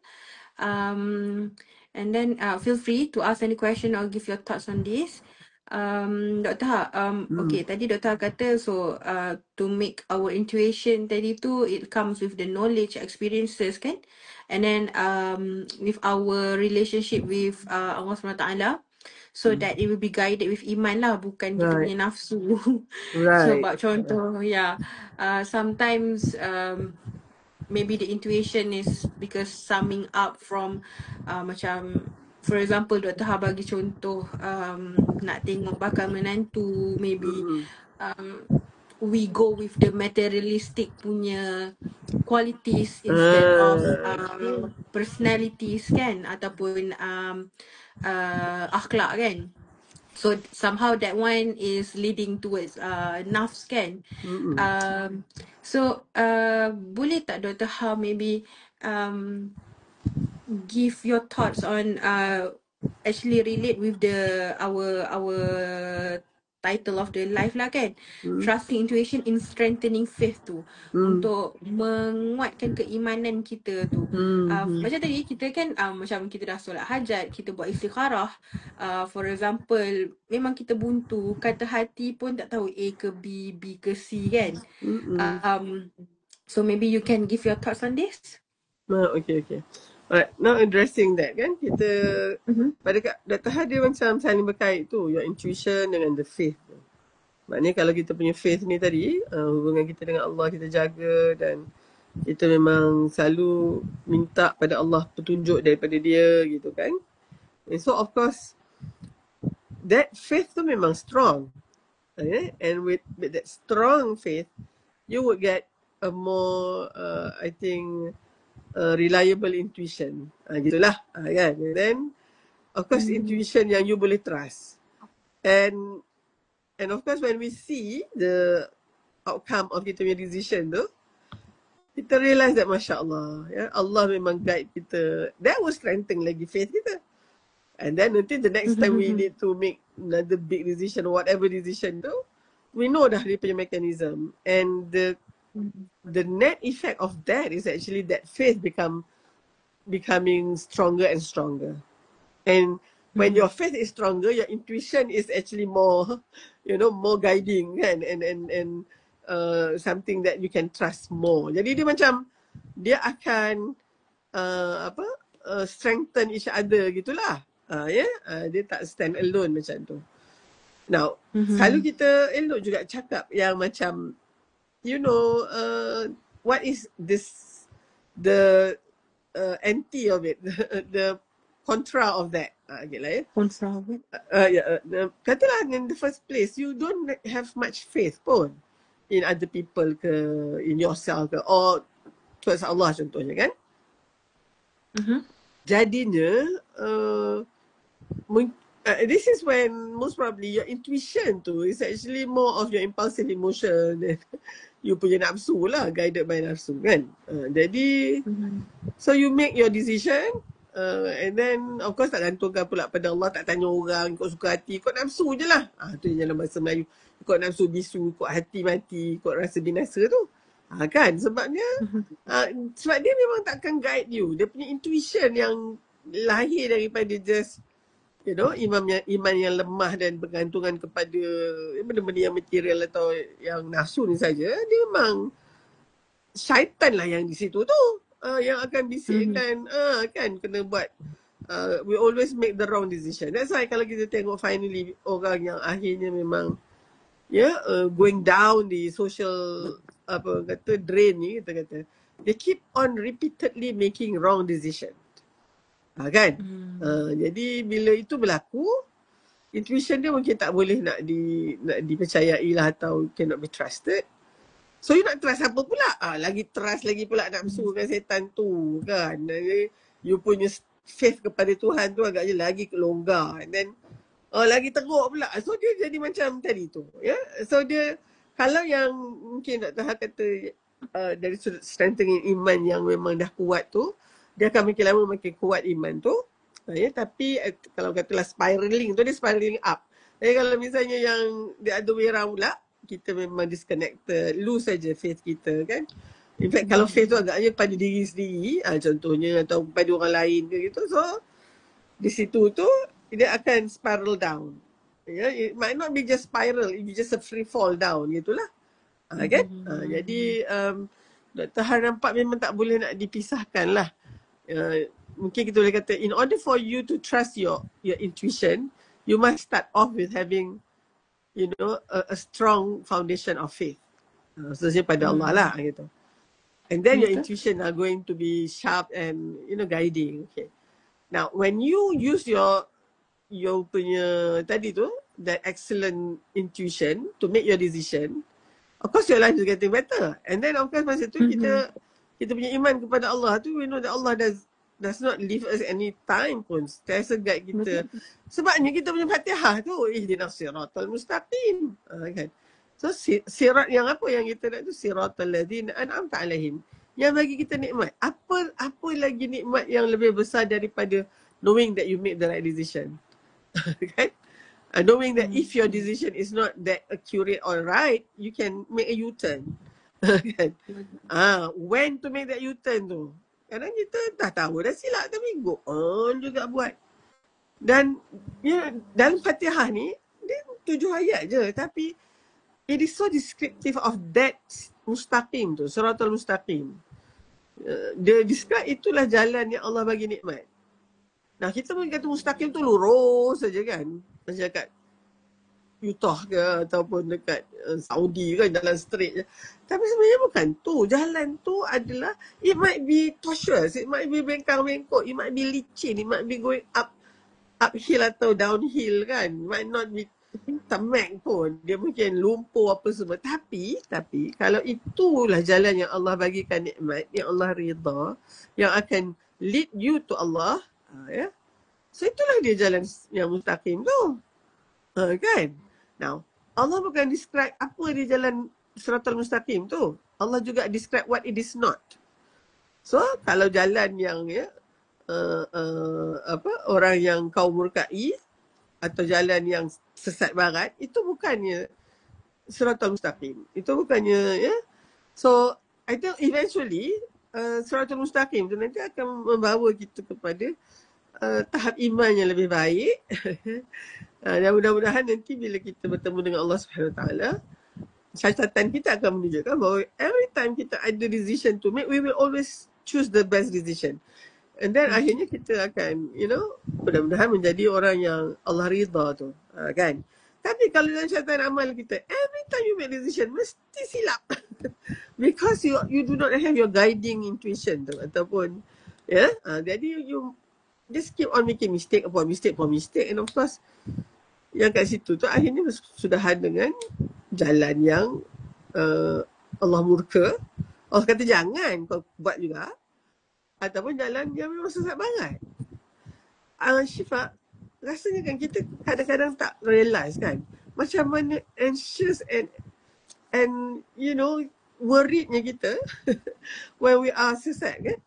And then feel free to ask any question or give your thoughts on this. Dr. Ha, okay, tadi Dr. Ha kata so to make our intuition tadi tu, it comes with the knowledge, experiences kan, and then with our relationship with Allah SWT. So that it will be guided with iman lah, bukan kita Right. punya nafsu. Right. Sebab contoh, yeah, sometimes maybe the intuition is because summing up from macam, for example, Dr. Ha bagi contoh nak tengok bakal menantu, maybe we go with the materialistic punya qualities instead of personalities kan, ataupun akhlak kan. So somehow that one is leading towards nafs kan. So boleh tak Dr. Ha maybe give your thoughts on actually relate with our title of the live lah kan, trusting intuition in strengthening faith tu, untuk menguatkan keimanan kita tu. Macam tadi kita kan macam kita dah solat hajat, kita buat istikharah, for example memang kita buntu, kata hati pun tak tahu A ke B, B ke C kan. So maybe you can give your thoughts on this. Okay. Alright, now addressing that kan, kita pada Dr. Ha dia macam saling berkait tu, your intuition dengan the faith tu. Maknanya kalau kita punya faith ni tadi, hubungan kita dengan Allah kita jaga, dan kita memang selalu minta pada Allah petunjuk daripada dia gitu kan. And so of course that faith tu memang strong. Okay? And with that strong faith, you would get a more I think reliable intuition. Gitulah kan. And then of course intuition yang you boleh trust. And of course when we see the outcome of kita punya decision tu, kita realise that Masya Allah, ya, Allah memang guide kita. That will strengthen lagi faith kita. And then nanti the next time we need to make another big decision, whatever decision tu, we know dah dia punya mechanism. And the net effect of that is actually that faith becoming stronger and stronger. And when your faith is stronger, your intuition is actually more, more guiding kan, and something that you can trust more. Jadi dia macam dia akan strengthen each other gitulah. Dia tak stand alone macam tu. Now, selalu kita elok juga cakap yang macam what is this, the anti of it, the contra of that. Contra of it? Katalah in the first place, you don't have much faith pun in other people ke, in yourself ke, or towards Allah contohnya kan. Jadinya, this is when most probably your intuition tu is actually more of your impulsive emotion, and you punya nafsu lah, guided by nafsu kan. Jadi so you make your decision, and then of course tak gantungkan pula pada Allah, tak tanya orang, ikut suka hati, ikut nafsu je lah. Tu yang dalam bahasa Melayu, ikut nafsu bisu, ikut hati mati, ikut rasa binasa tu. Kan sebabnya sebab dia memang takkan guide you. Dia punya intuition yang lahir daripada just iman yang lemah dan bergantungan kepada benda-benda yang material atau yang nafsu ni saja, dia memang syaitan lah yang di situ tu, yang akan bisikkan kan kena buat, we always make the wrong decision. That's why kalau kita tengok finally orang yang akhirnya memang going down the social drain ni, kita kata they keep on repeatedly making wrong decision. Kan? Jadi bila itu berlaku, intuition dia mungkin tak boleh nak dipercayai lah, atau cannot be trusted. So you nak trust apa pula? Lagi trust lagi pula nafsu dengan setan tu kan. You punya faith kepada Tuhan tu agaknya lagi longgar. And then lagi teruk pula. So dia jadi macam tadi tu. Ya. So dia, kalau yang mungkin Dr. Ha kata dari sudut strengthening iman yang memang dah kuat tu, dia akan makin lama makin kuat iman tu. Ya, tapi kalau katalah spiraling tu, dia spiraling up. Tapi kalau misalnya yang the other way around pula, kita memang disconnected, lose saja faith kita kan. In fact, kalau faith tu agaknya pada diri sendiri, contohnya, atau pada orang lain ke gitu. So, di situ tu, dia akan spiral down. Yeah, it might not be just spiral, it be just a free fall down gitulah. Kan? Jadi, Dr. Har nampak memang tak boleh nak dipisahkan lah. Mungkin kita boleh kata, in order for you to trust your intuition, you must start off with having, you know, a strong foundation of faith. Sebenarnya pada Allah lah gitu. And then your intuition are going to be sharp and, you know, guiding. Okay. Now, when you use your punya tadi tu, that excellent intuition to make your decision, of course your life is getting better. And then of course masa tu kita punya iman kepada Allah tu, we know that Allah does not leave us any time pun. Sentiasa guide kita. Sebabnya kita punya Fatihah tu, ihdinas siratal mustaqim. Kan? So sirat yang apa yang kita nak tu, siratal ladzina an'amta alaihim. Yang bagi kita nikmat. Apa lagi nikmat yang lebih besar daripada knowing that you make the right decision. Kan? Knowing that if your decision is not that accurate or right, you can make a U-turn. Kan? When to make that U-turn tu. Kadang kita dah tahu dah silap tapi go on juga buat. Dan ya, dalam Fatihah ni, dia 7 ayat je tapi it is so descriptive of that mustaqim tu, siratal mustaqim. Dia describe itulah jalan yang Allah bagi nikmat. Nah, kita pun kata mustaqim tu lurus saja kan. Macam kat Utah ke ataupun dekat Saudi kan, jalan straight je. Tapi sebenarnya bukan tu. Jalan tu adalah, it might be tortuous, it might be bengkang-bengkok, it might be licin, it might be going uphill atau downhill kan. It might not be tamak pun. Dia mungkin lumpur apa semua. Tapi kalau itulah jalan yang Allah bagikan nikmat, yang Allah rida, yang akan lead you to Allah, ya. So itulah dia jalan yang mustaqim tu. Kan? Now, Allah bukan describe apa dia jalan siratal mustaqim tu. Allah juga describe what it is not. So, kalau jalan yang orang yang kaum murkai atau jalan yang sesat barat, itu bukannya siratal mustaqim. Itu bukannya, ya. So, I think eventually siratal mustaqim tu nanti akan membawa kita kepada tahap iman yang lebih baik. Dan mudah-mudahan nanti bila kita bertemu dengan Allah Subhanahu Wa Taala, catatan kita akan menunjukkan bahawa every time kita ada decision to make, we will always choose the best decision. And then akhirnya kita akan, you know, mudah-mudahan menjadi orang yang Allah rida tu. Kan? Tapi kalau dalam catatan amal kita, every time you make decision, mesti silap. Because you do not have your guiding intuition tu. Ataupun, jadi you just keep on making mistake upon mistake upon mistake. And of course, yang kat situ tu akhirnya bersudahan dengan jalan yang Allah murka. Allah kata jangan kau buat juga. Ataupun jalan yang memang sesat banget. Syifa, rasanya kan kita kadang-kadang tak realise kan macam mana anxious and you know, worriednya kita when we are sesat kan.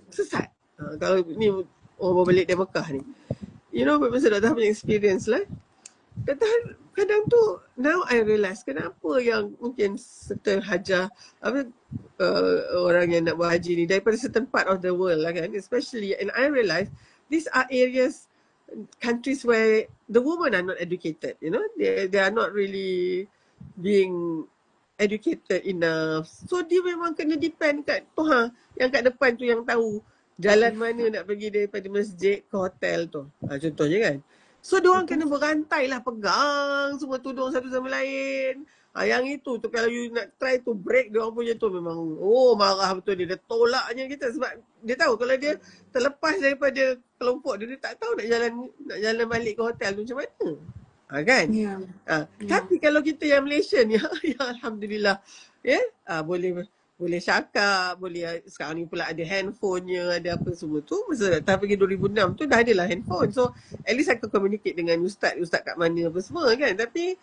Sesat. Kalau ni orang balik dari Mekah ni, you know, masa Dr. punya experience lah, kadang tu now I realise kenapa yang mungkin certain hajah orang yang nak buat haji ni daripada certain part of the world lah kan, especially, and I realise these are areas, countries where the women are not educated, you know, they are not really being educated enough. So dia memang kena depend kat Tuhan yang kat depan tu yang tahu jalan mana nak pergi daripada masjid ke hotel tu. Contohnya kan. So diorang kena berantai lah, pegang semua tudung satu sama lain. Yang itu tu kalau you nak try to break diorang punya tu memang marah betul dia tolaknya kita sebab dia tahu kalau dia terlepas daripada kelompok dia tak tahu nak jalan balik ke hotel tu macam mana. Kan? Tapi kalau kita yang Malaysian ya alhamdulillah boleh boleh cakap, boleh sekarang ni pula ada handphonenya, ada apa semua tu. Masa dah pergi 2006 tu dah adalah handphone. So at least aku communicate dengan ustaz kat mana apa semua kan. Tapi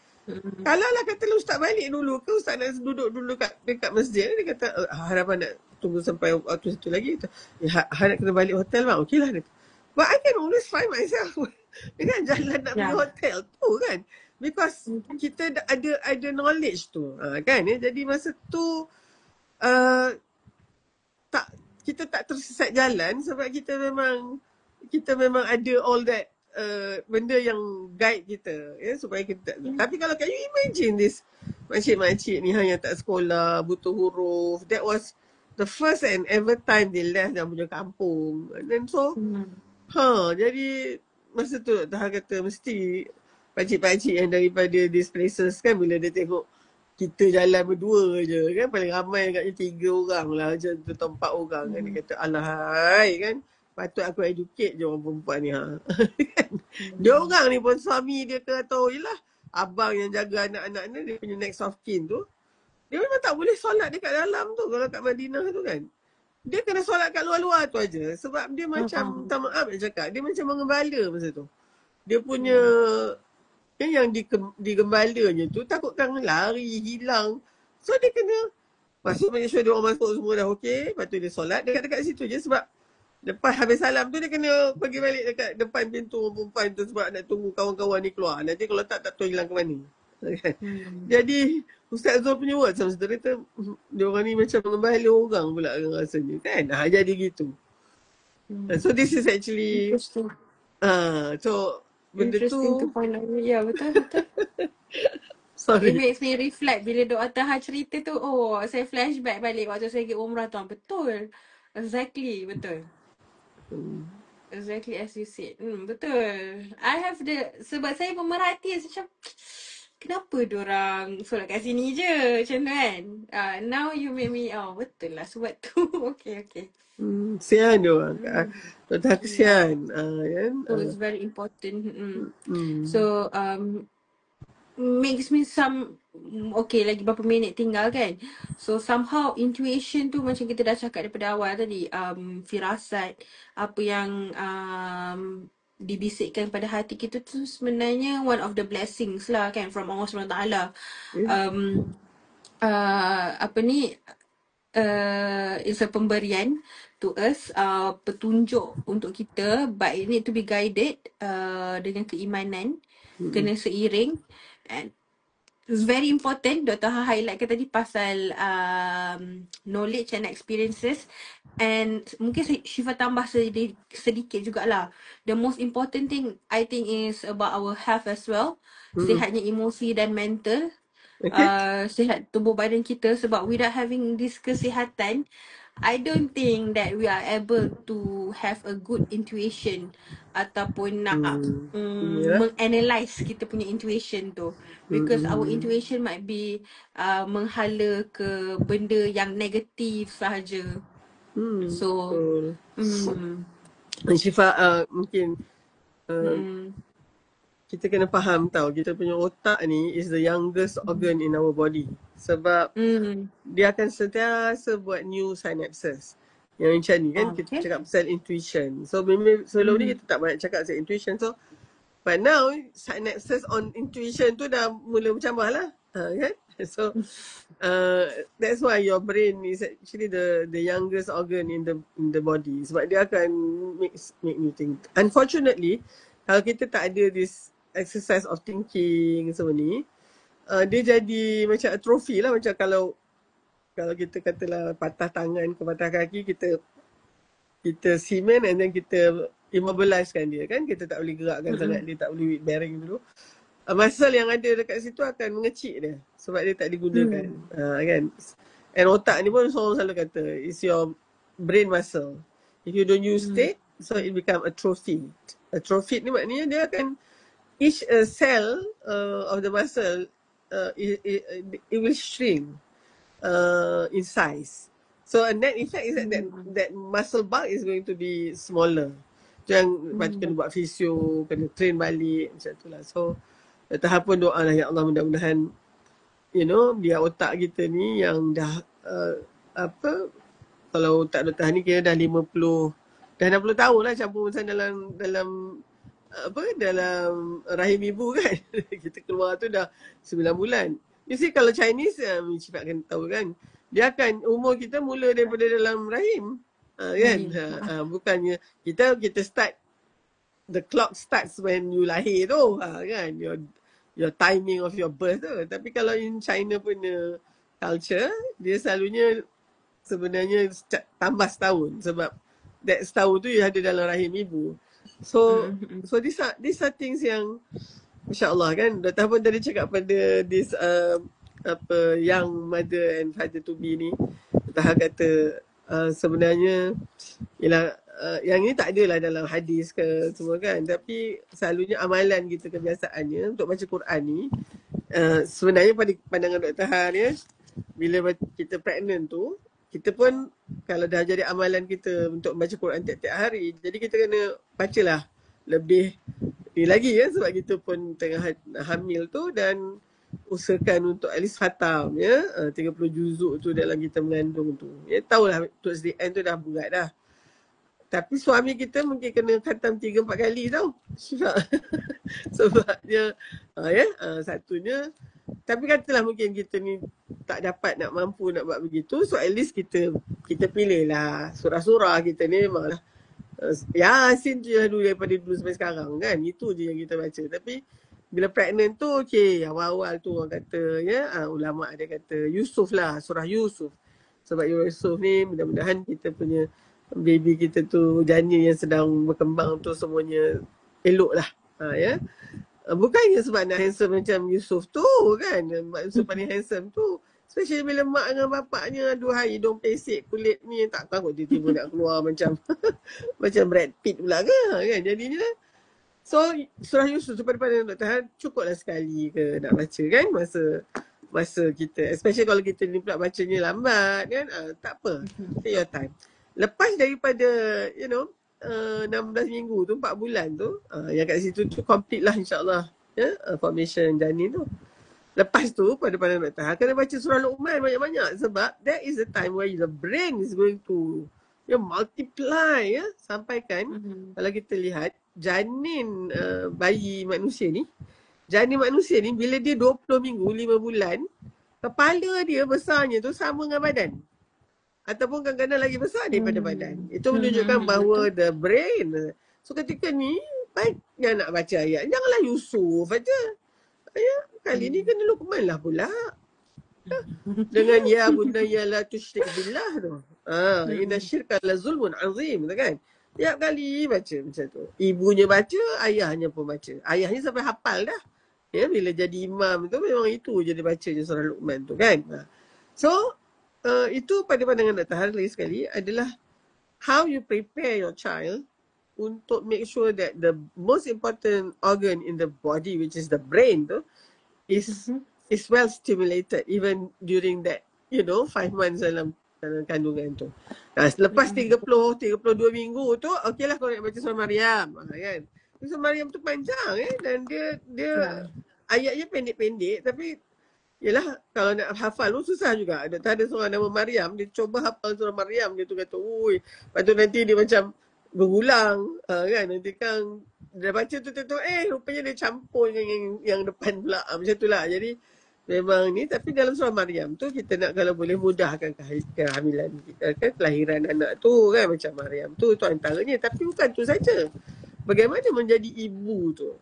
kalau lah kata ustaz balik dulu ke, ustaz nak duduk dulu dekat masjid, dia kata harapan nak tunggu sampai waktu situ lagi. Ya, nak kena balik hotel bang, okey lah. But I can always find myself dengan jalan nak pergi hotel tu kan. Because kita ada knowledge tu kan ya. Jadi masa tu kita tak tersesat jalan sebab kita memang ada all that benda yang guide kita ya supaya kita tapi kalau can you imagine this makcik-makcik ni yang tak sekolah, butuh huruf, that was the first and ever time they left dia punya kampung. And then so jadi masa tu Dr. kata mesti pakcik-pakcik yang daripada these places kan, bila dia tengok kita jalan berdua je kan, paling ramai agaknya 3 orang lah macam tu, 4 orang kan, dia kata alahai kan, patut aku educate je orang perempuan ni kan. Dia orang ni pun suami dia ke atau yelah abang yang jaga anak-anak ni, dia punya next of kin tu, dia memang tak boleh solat dekat dalam tu kalau kat Madinah tu kan. Dia kena solat kat luar-luar tu aja sebab dia macam, minta maaf nak cakap, dia macam mengembala masa tu. Dia punya yang digembalanya tu takutkan lari, hilang. So dia kena masuk, make sure dia orang masuk semua dah okey. Lepas tu dia solat dekat situ je sebab lepas habis salam tu dia kena pergi balik dekat depan pintu orang perempuan tu sebab nak tunggu kawan-kawan ni keluar. Nanti kalau tak tahu hilang ke mana. Jadi Ustaz Zul punya word sama sebenarnya tu, dia orang ni macam mengembala orang pula rasanya kan. Jadi gitu. So this is actually so benda interesting tu to point out. Ya, betul. sorry. It makes me reflect bila Dr. Ha cerita tu. Oh, saya flashback balik waktu saya pergi umrah tu. Betul. Exactly, betul. Exactly as you said. Betul. I have sebab saya pemerhati macam kenapa diorang solat kat sini je macam tu kan. Now you make me, betul lah sebab tu. Okay. Kesian dia orang. Dr. kesian. Kan? So it's very important. So makes me okay, lagi berapa minit tinggal kan. So somehow intuition tu macam kita dah cakap daripada awal tadi, firasat, apa yang dibisikkan pada hati kita tu sebenarnya one of the blessings lah kan from Allah SWT. Is a pemberian to us, petunjuk untuk kita, but it need to be guided dengan keimanan, kena seiring. And it's very important. Dr. Ha highlightkan tadi pasal knowledge and experiences. And mungkin Syifa tambah sedikit jugalah. The most important thing I think is about our health as well. Sihatnya emosi dan mental. Sihat tubuh badan kita. Sebab without having this kesihatan, I don't think that we are able to have a good intuition ataupun nak menganalyze kita punya intuition tu. Because our intuition might be menghala ke benda yang negatif sahaja. So Syifa, mungkin kita kena faham tau, kita punya otak ni is the youngest organ in our body. Sebab dia akan sentiasa buat new synapses. Yang macam ni kan, kita cakap pasal intuition. So sebelum ni kita tak banyak cakap pasal intuition. So but now synapses on intuition tu dah mula bercambah lah. Kan? So that's why your brain is actually the youngest organ in the body. Sebab dia akan make new thing. Unfortunately, kalau kita tak ada this exercise of thinking semua ni, dia jadi macam atrophy lah. Macam kalau kita katalah patah tangan ke patah kaki, kita cement and then kita immobilizekan dia kan. Kita tak boleh gerakkan sangat, dia tak boleh weight bearing dulu. Muscle yang ada dekat situ akan mengecil dia sebab dia tak digunakan. Kan? And otak ni pun orang selalu kata it's your brain muscle. If you don't use it, so it become atrophied. Atrophied ni maknanya dia akan each cell of the muscle it will shrink in size. So a net effect is that muscle bulk is going to be smaller. Jangan kena buat fisio, kena train balik macam tu lah. So Dr. pun doa lah, ya Allah mudah-mudahan biar otak kita ni yang dah apa, kalau tak Dr. Hani kira dah 50, dah 60 tahun lah campur macam dalam apa, dalam rahim ibu kan. Kita keluar tu dah 9 bulan. You see kalau Chinese, Cik akan tahu kan, dia akan umur kita mula daripada dalam rahim. Kan? Bukannya kita start, the clock starts when you lahir tu, kan, your timing of your birth tu. Tapi kalau in China punya culture, dia selalunya sebenarnya tambah setahun, sebab that setahun tu ada dalam rahim ibu. So these are things yang masya-Allah kan. Dr. pun tadi cakap pada this apa, young mother and father to be ni, Dr. kata sebenarnya ialah yang ni tak adalah dalam hadis ke semua kan, tapi selalunya amalan kita, kebiasaannya untuk baca Quran ni, sebenarnya pada pandangan Dr. Han ya, bila kita pregnant tu, kita pun kalau dah jadi amalan kita untuk baca Quran tiap-tiap hari, jadi kita kena bacalah lebih ni lagi ya, sebab kita pun tengah hamil tu, dan usahakan untuk at least khatam ya, 30 juzuk tu dalam kita mengandung tu. Ya tahulah towards the end tu dah berat dah. Tapi suami kita mungkin kena khatam 3-4 kali tau. Sebab dia satunya, tapi katalah mungkin kita ni tak dapat nak mampu nak buat begitu, so at least kita pilih lah surah-surah kita ni memanglah Yasin tu je dulu, daripada dulu sampai sekarang kan, itu je yang kita baca. Tapi bila pregnant tu, okey, awal-awal tu orang kata ya, ulama ada kata Yusuf lah, surah Yusuf. Sebab Yusuf ni mudah-mudahan kita punya baby kita tu, janin yang sedang berkembang tu, semuanya elok lah. Ya. Bukannya sebab nak handsome macam Yusuf tu kan, Mak Yusuf paling handsome tu, especially bila mak dengan bapaknya, aduhai, hidung pesek, kulit ni, tak tahu tiba-tiba nak keluar macam macam Brad Pitt pula kan. Jadinya so surah Yusuf pada pandangan Dr. Han cukuplah sekali ke nak baca kan, masa kita, especially kalau kita ni pula bacanya lambat kan, tak apa, take your time. Lepas daripada 16 minggu tu, 4 bulan tu, yang kat situ tu complete lah insyaAllah ya, formation janin tu. Lepas tu pada pandangan Dr. Han kena baca surah Luqman banyak-banyak, sebab that is the time where the brain is going to multiply ya, sampai kan kalau kita lihat janin bayi manusia ni, bila dia 20 minggu, 5 bulan, kepala dia besarnya tu sama dengan badan, ataupun kadang-kadang lagi besar daripada badan. Itu menunjukkan bahawa the brain. So ketika ni baiknya nak baca ayat, janganlah Yusuf aja ya, kali ni kena Luqman lah pula dengan ya bunayya la tusyrik billah tu. Inna syirka la zulmun azim tu kan. Tiap kali baca macam tu. Ibunya baca, ayahnya pun baca. Ayahnya sampai hafal dah. Ya, bila jadi imam tu memang itu je dia baca je surah Luqman tu kan. So itu pada pandangan Dr. Han lagi sekali adalah how you prepare your child untuk make sure that the most important organ in the body, which is the brain tu, is well stimulated even during that 5 months dalam kandungan tu. Selepas 32 minggu tu, okeylah kau nak baca surah Maryam kan. Surah Maryam tu panjang dan dia ayatnya pendek-pendek, tapi yelah kalau nak hafal tu susah juga. Ada seorang nama Maryam, dia cuba hafal surah Maryam, dia tu kata ui, lepas tu nanti dia macam berulang kan, nanti kan dia baca tu tengok rupanya dia campur dengan yang depan pula, macam tu lah. Jadi memang ni, tapi dalam surah Maryam tu kita nak kalau boleh mudahkan kehamilan kita kan, kelahiran anak tu kan, macam Maryam tu antaranya. Tapi bukan tu saja, bagaimana menjadi ibu tu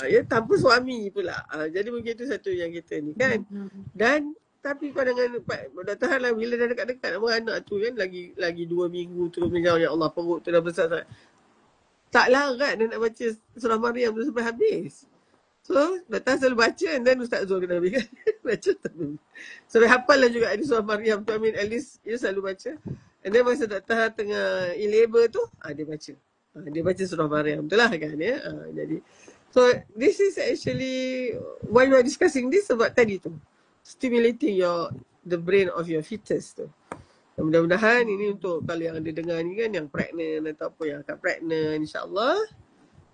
ya, tanpa suami pula. Jadi mungkin itu satu yang kita ni kan. Dan tapi pandangan Dr. Han lah, bila dah dekat-dekat nama anak tu kan, lagi 2 minggu tu macam ya Allah, perut tu dah besar sangat, tak larat dah nak baca surah Maryam tu sampai habis. So Dr. selalu baca, and then Ustaz Zul kena habis kan baca tu sampai hafal lah juga di surah Maryam tu. I mean at least dia selalu baca. And then masa Dr. tengah in labor tu, dia baca. Dia baca surah Maryam tu lah kan ya. Jadi so this is actually why we are discussing this, sebab tadi tu stimulating the brain of your fetus tu. Dan mudah-mudahan ini untuk kalau yang ada dengar ni kan, yang pregnant ataupun yang akan pregnant, insyaAllah.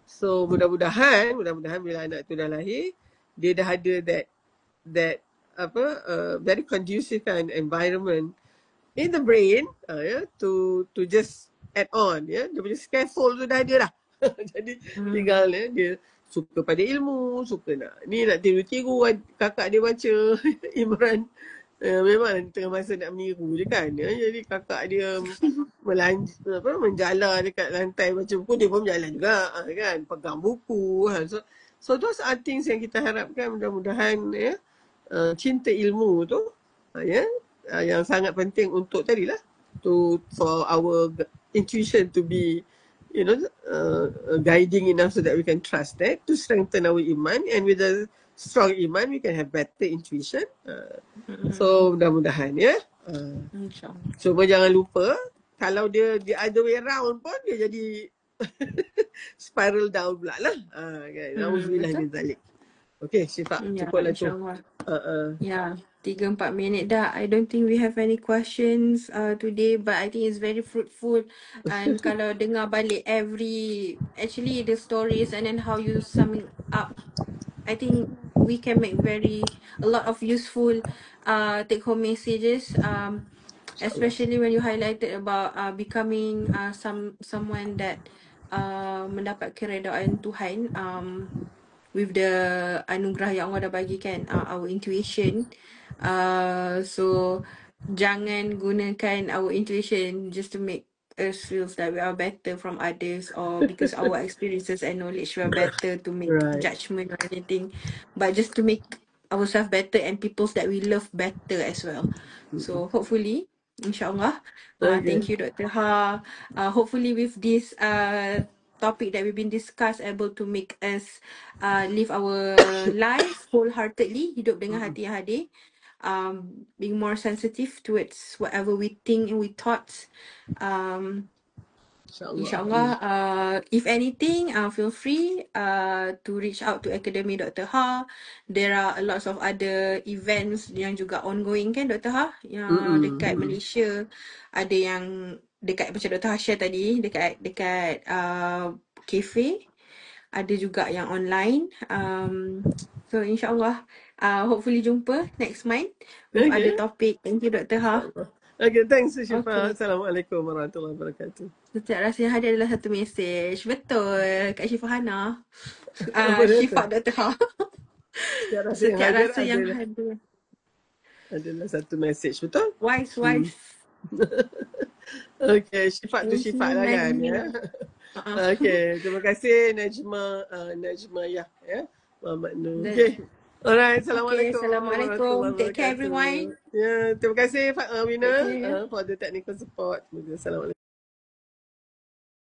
So mudah-mudahan bila anak tu dah lahir, dia dah ada that very conducive kan environment in the brain, to just add on, dia punya scaffold tu dah ada dah. Jadi tinggal dia suka pada ilmu, suka nak tiru-tiru kakak dia baca. Imran memang tengah masa nak meniru je kan. Jadi kakak dia menjala dekat lantai baca buku, dia pun berjalan juga kan, pegang buku. So those are things yang kita harapkan mudah-mudahan cinta ilmu tu yang sangat penting untuk tadilah, for our intuition to be guiding enough so that we can trust that to strengthen our iman, and with a strong iman we can have better intuition. So mudah-mudahan InsyaAllah. cuma jangan lupa kalau dia the other way around pun dia jadi spiral down pula lah. Kan? Nauzubillah min zalik. Okay, Syifa, cukuplah tu. Ya, 3-4 minit dah. I don't think we have any questions today, but I think it's very fruitful. And kalau dengar balik actually the stories and then how you summing up, I think we can make a lot of useful take home messages. Especially when you highlighted about becoming someone that mendapat keredaan Tuhan, with the anugerah yang Allah dah bagi kan, our intuition. So jangan gunakan our intuition just to make us feel that we are better from others, or because our experiences and knowledge we are better to make judgment or anything, but just to make ourselves better and peoples that we love better as well. So hopefully, insyaAllah, thank you Dr. Ha. Hopefully with this topic that we've been discussed, able to make us live our life wholeheartedly, hidup dengan hati yang hadir, being more sensitive towards whatever we think and we thoughts. InsyaAllah, if anything, feel free to reach out to Academy Dr. Ha. There are a lot of other events yang juga ongoing kan Dr. Ha, yang dekat Malaysia. Ada yang dekat macam Dr. Ha share tadi, dekat cafe. Ada juga yang online. So insyaAllah, hopefully jumpa next month with other topic. Thank you Dr. Ha. Okay, thanks Syifa. Assalamualaikum warahmatullahi wabarakatuh. Setiap rasa yang hadir adalah satu mesej. Betul, Kak Syifa Hana. Syifa Dr. Ha. Setiap rasa yang hadir adalah satu mesej, betul? Wise. Okay, Syifa tu Syifa lah kan. Okay, terima kasih Najma Muhammad Nur. Okay. Alright, Assalamualaikum. Assalamualaikum. Take care everyone. Terima kasih Wina for the technical support. Assalamualaikum.